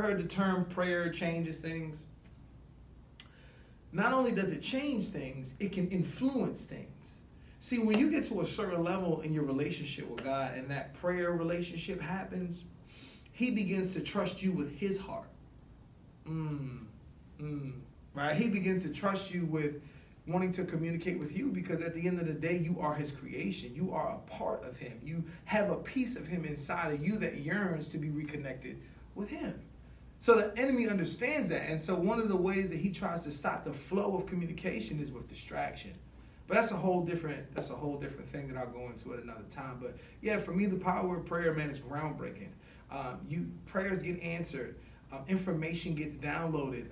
Heard the term prayer changes things? Not only does it change things, it can influence things. See, when you get to a certain level in your relationship with God and that prayer relationship happens, he begins to trust you with his heart. Right? He begins to trust you with wanting to communicate with you, because at the end of the day, you are his creation. You are a part of him. You have a piece of him inside of you that yearns to be reconnected with him. So the enemy understands that. And so one of the ways that he tries to stop the flow of communication is with distraction. But that's a whole different thing that I'll go into at another time. But yeah, for me, the power of prayer, man, is groundbreaking. Prayers get answered. Information gets downloaded.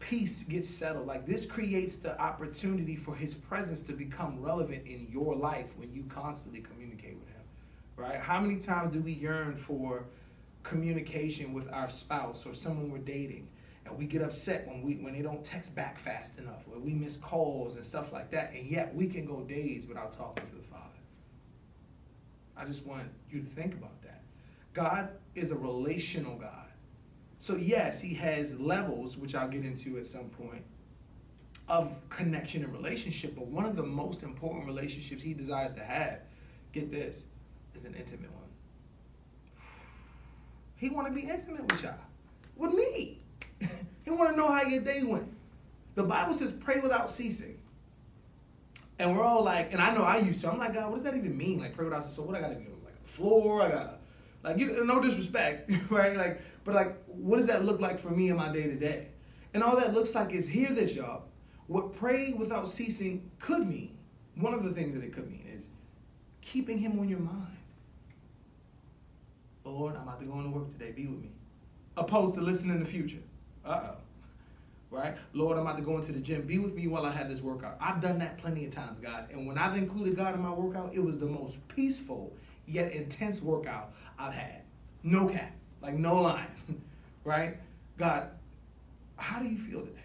Peace gets settled. Like, this creates the opportunity for his presence to become relevant in your life when you constantly communicate with him, right? How many times do we yearn for communication with our spouse or someone we're dating, and we get upset when they don't text back fast enough, or we miss calls and stuff like that, and yet we can go days without talking to the Father? I just want you to think about that. God is a relational God. So yes, he has levels, which I'll get into at some point, of connection and relationship, but one of the most important relationships he desires to have, get this, is an intimate one. He want to be intimate with y'all, with me. He want to know how your day went. The Bible says pray without ceasing. And we're all like, and I know I used to, I'm like, God, what does that even mean? Like, pray without ceasing. So what I got to do? Like a floor? I got to, like, no disrespect, right? Like, but like, what does that look like for me in my day to day? And all that looks like is, hear this, y'all. What pray without ceasing could mean, one of the things that it could mean is keeping him on your mind. Lord, I'm about to go into work today. Be with me. Opposed to listen in the future. Right? Lord, I'm about to go into the gym. Be with me while I have this workout. I've done that plenty of times, guys. And when I've included God in my workout, it was the most peaceful yet intense workout I've had. No cap. Like, no line. Right? God, how do you feel today?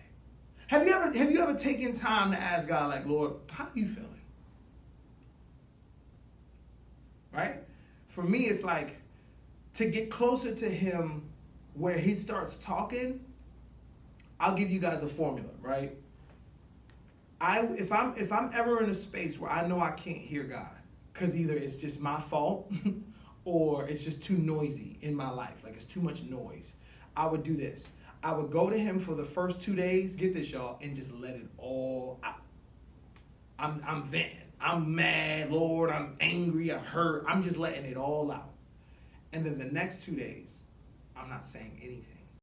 Have you ever taken time to ask God, like, Lord, how are you feeling? Right? For me, it's like, to get closer to him where he starts talking, I'll give you guys a formula, right? If I'm ever in a space where I know I can't hear God, because either it's just my fault or it's just too noisy in my life, like it's too much noise, I would do this. I would go to him for the first 2 days, get this, y'all, and just let it all out. I'm venting. I'm mad, Lord, I'm angry, I'm hurt. I'm just letting it all out. And then the next 2 days, I'm not saying anything.